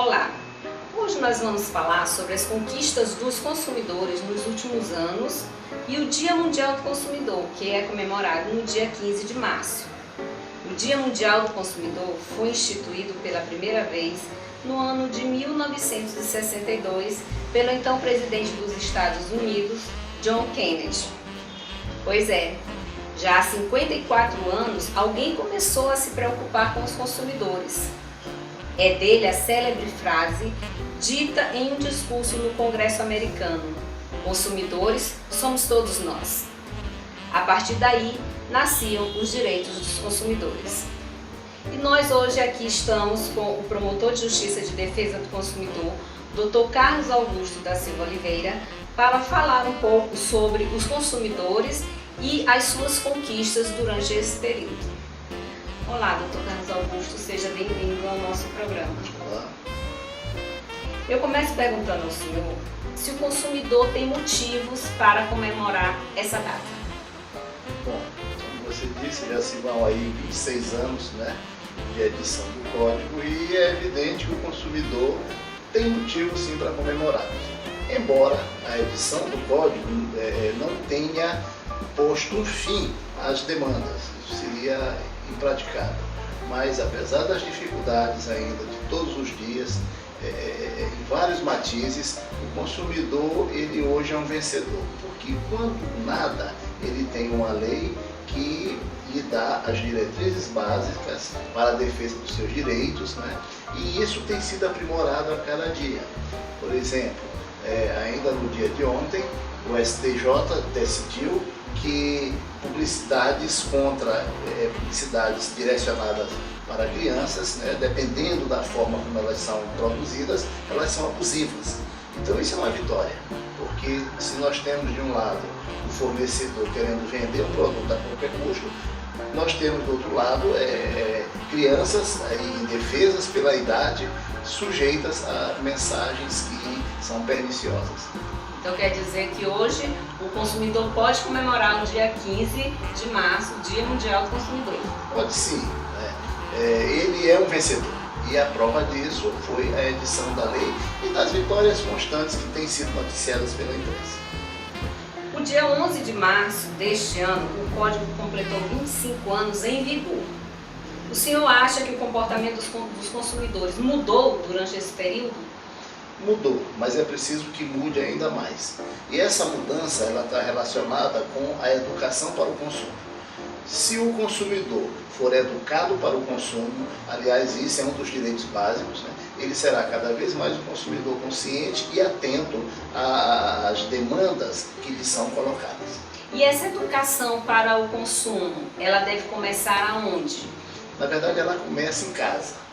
Olá! Hoje nós vamos falar sobre as conquistas dos consumidores nos últimos anos e o Dia Mundial do Consumidor, que é comemorado no dia 15 de março. O Dia Mundial do Consumidor foi instituído pela primeira vez no ano de 1962 pelo então presidente dos Estados Unidos, John Kennedy. Pois é, já há 54 anos alguém começou a se preocupar com os consumidores. É dele a célebre frase dita em um discurso no Congresso americano: consumidores somos todos nós. A partir daí nasciam os direitos dos consumidores. E nós hoje aqui estamos com o promotor de Justiça de Defesa do Consumidor, Dr. Carlos Augusto da Silva Oliveira, para falar um pouco sobre os consumidores e as suas conquistas durante esse período. Olá, Dr. Carlos Augusto, seja bem-vindo ao nosso programa. Olá. Eu começo perguntando ao senhor se o consumidor tem motivos para comemorar essa data. Bom, como você disse, já se vão aí 26 anos, de edição do Código, e é evidente que o consumidor tem motivo sim para comemorar. Embora a edição do Código não tenha posto fim às demandas, isso seria impraticável. Mas apesar das dificuldades ainda de todos os dias, em vários matizes, o consumidor ele hoje é um vencedor, porque quando nada ele tem uma lei que lhe dá as diretrizes básicas para a defesa dos seus direitos, e isso tem sido aprimorado a cada dia. Por exemplo, ainda no dia de ontem, o STJ decidiu que publicidades publicidades direcionadas para crianças, dependendo da forma como elas são produzidas, elas são abusivas. Então isso é uma vitória, porque se nós temos de um lado o fornecedor querendo vender um produto a qualquer custo, nós temos do outro lado crianças indefesas pela idade, sujeitas a mensagens que são perniciosas. Então quer dizer que hoje o consumidor pode comemorar no dia 15 de março, o Dia Mundial do Consumidor. Pode sim, ele é um vencedor. E a prova disso foi a edição da lei e das vitórias constantes que têm sido noticiadas pela imprensa. O dia 11 de março deste ano, o Código completou 25 anos em vigor. O senhor acha que o comportamento dos consumidores mudou durante esse período? Mudou, mas é preciso que mude ainda mais. E essa mudança ela está relacionada com a educação para o consumo. Se o consumidor for educado para o consumo, aliás, isso é um dos direitos básicos, ele será cada vez mais um consumidor consciente e atento às demandas que lhe são colocadas. E essa educação para o consumo, ela deve começar aonde? Na verdade, ela começa em casa.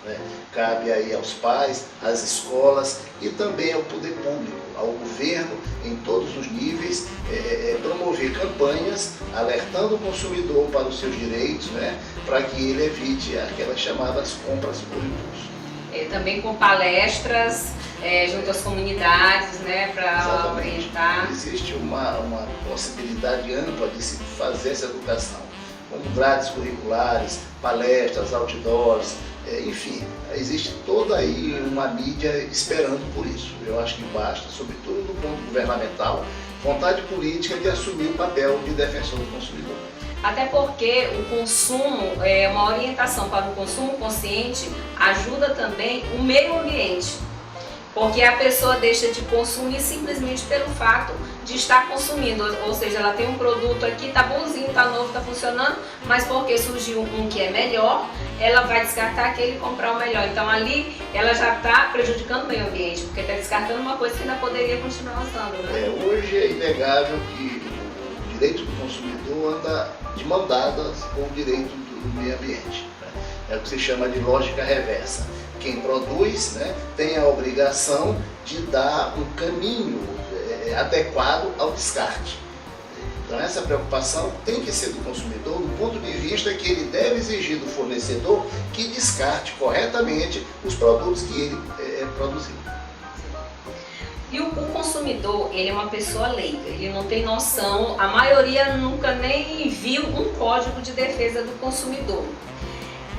Cabe aí aos pais, às escolas e também ao poder público, ao governo, em todos os níveis, promover campanhas alertando o consumidor para os seus direitos, para que ele evite aquelas chamadas compras por impulso. Também com palestras junto às comunidades, para orientar. Existe uma possibilidade ampla de se fazer essa educação, como grades curriculares, palestras, outdoors, enfim, existe toda aí uma mídia esperando por isso. Eu acho que basta, sobretudo do ponto governamental, vontade política de assumir o papel de defensor do consumidor. Até porque o consumo, uma orientação para o consumo consciente ajuda também o meio ambiente. Porque a pessoa deixa de consumir simplesmente pelo fato de estar consumindo, ou seja, ela tem um produto aqui, tá bonzinho, tá novo, tá funcionando, mas porque surgiu um que é melhor, ela vai descartar aquele e comprar o melhor. Então ali ela já está prejudicando o meio ambiente, porque está descartando uma coisa que ainda poderia continuar usando. Hoje é inegável que o direito do consumidor anda de mão dadas com o direito do meio ambiente. É o que se chama de lógica reversa. Quem produz tem a obrigação de dar um caminho adequado ao descarte. Então essa preocupação tem que ser do consumidor, do ponto de vista que ele deve exigir do fornecedor que descarte corretamente os produtos que ele produziu. E o consumidor, ele é uma pessoa leiga, ele não tem noção, a maioria nunca nem viu um código de defesa do consumidor.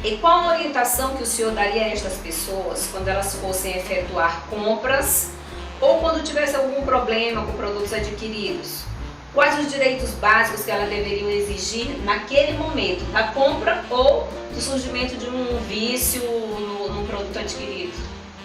E qual a orientação que o senhor daria a estas pessoas quando elas fossem efetuar compras ou quando tivesse algum problema com produtos adquiridos? Quais os direitos básicos que elas deveriam exigir naquele momento da compra ou do surgimento de um vício num produto adquirido?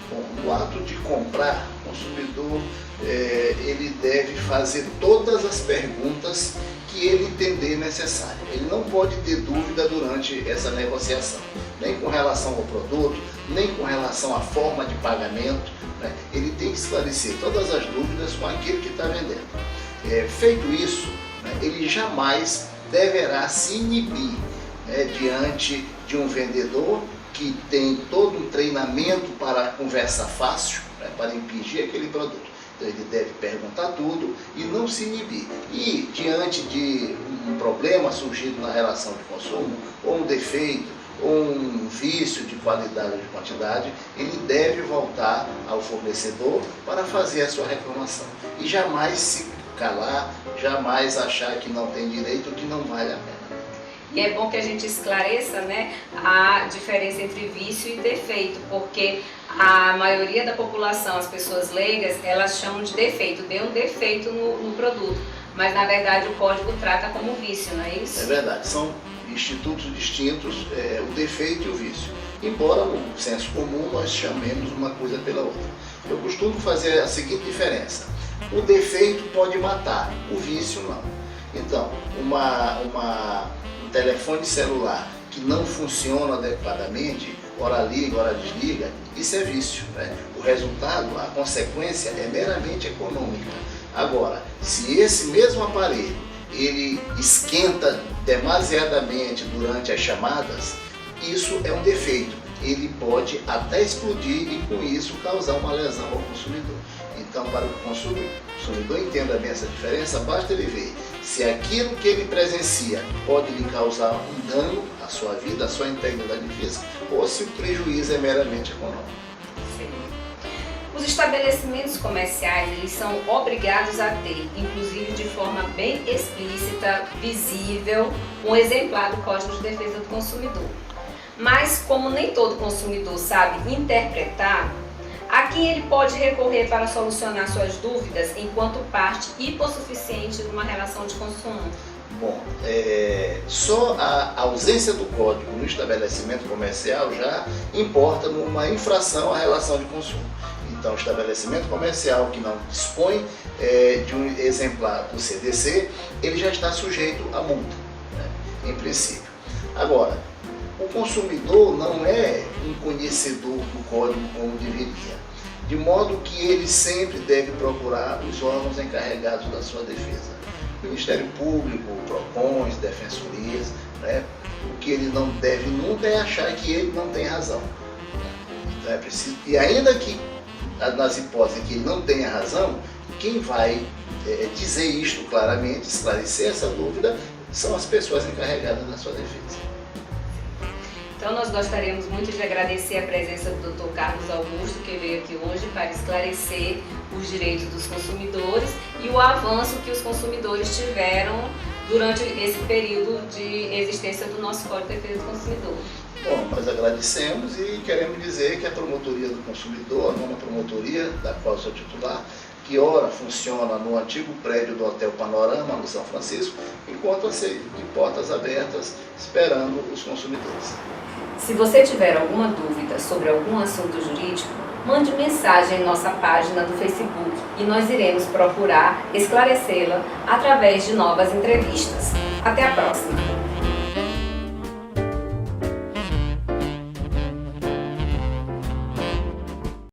Bom, no ato de comprar, o consumidor ele deve fazer todas as perguntas que ele entender necessário. Ele não pode ter dúvida durante essa negociação, nem com relação ao produto, nem com relação à forma de pagamento, né? Ele tem que esclarecer todas as dúvidas com aquele que está vendendo. Feito isso, né, ele jamais deverá se inibir, né, diante de um vendedor que tem todo um treinamento para a conversa fácil, né, para impingir aquele produto. Então ele deve perguntar tudo e não se inibir. E diante de um problema surgido na relação de consumo, ou um defeito, ou um vício de qualidade ou de quantidade, ele deve voltar ao fornecedor para fazer a sua reclamação. E jamais se calar, jamais achar que não tem direito, que não vale a pena. E é bom que a gente esclareça, né, a diferença entre vício e defeito, porque a maioria da população, as pessoas leigas, elas chamam de defeito, deu um defeito no produto, mas na verdade o código trata como vício, não é isso? É verdade, são institutos distintos, o defeito e o vício. Embora no senso comum nós chamemos uma coisa pela outra. Eu costumo fazer a seguinte diferença: o defeito pode matar, o vício não. Então, um telefone celular que não funciona adequadamente, ora liga, ora desliga, isso é vício, né? O resultado, a consequência é meramente econômica. Agora, se esse mesmo aparelho ele esquenta demasiadamente durante as chamadas, isso é um defeito. Ele pode até explodir e com isso causar uma lesão ao consumidor. Então, para que o consumidor entenda bem essa diferença, basta ele ver se aquilo que ele presencia pode lhe causar um dano à sua vida, à sua integridade física, ou se o prejuízo é meramente econômico. Sim. Os estabelecimentos comerciais, eles são obrigados a ter, inclusive de forma bem explícita, visível, um exemplar do Código de Defesa do Consumidor. Mas, como nem todo consumidor sabe interpretar, a quem ele pode recorrer para solucionar suas dúvidas enquanto parte hipossuficiente de uma relação de consumo? Bom, só a ausência do código no estabelecimento comercial já importa numa infração à relação de consumo. Então, o estabelecimento comercial que não dispõe de um exemplar do CDC, ele já está sujeito a multa, né, em princípio. Agora, o consumidor não é um conhecedor do código como deveria, de modo que ele sempre deve procurar os órgãos encarregados da sua defesa. Ministério Público, PROCONs, defensorias, né? O que ele não deve nunca é achar que ele não tem razão. Então é preciso, e ainda que nas hipóteses que ele não tenha razão, quem vai dizer isto claramente, esclarecer essa dúvida, são as pessoas encarregadas da sua defesa. Então nós gostaríamos muito de agradecer a presença do Dr. Carlos Augusto, que veio aqui hoje para esclarecer os direitos dos consumidores e o avanço que os consumidores tiveram durante esse período de existência do nosso Código de Defesa do Consumidor. Bom, nós agradecemos e queremos dizer que a Promotoria do Consumidor, a nona promotoria, da qual sou titular, que ora funciona no antigo prédio do Hotel Panorama, no São Francisco, encontra-se de portas abertas esperando os consumidores. Se você tiver alguma dúvida sobre algum assunto jurídico, mande mensagem em nossa página do Facebook e nós iremos procurar esclarecê-la através de novas entrevistas. Até a próxima!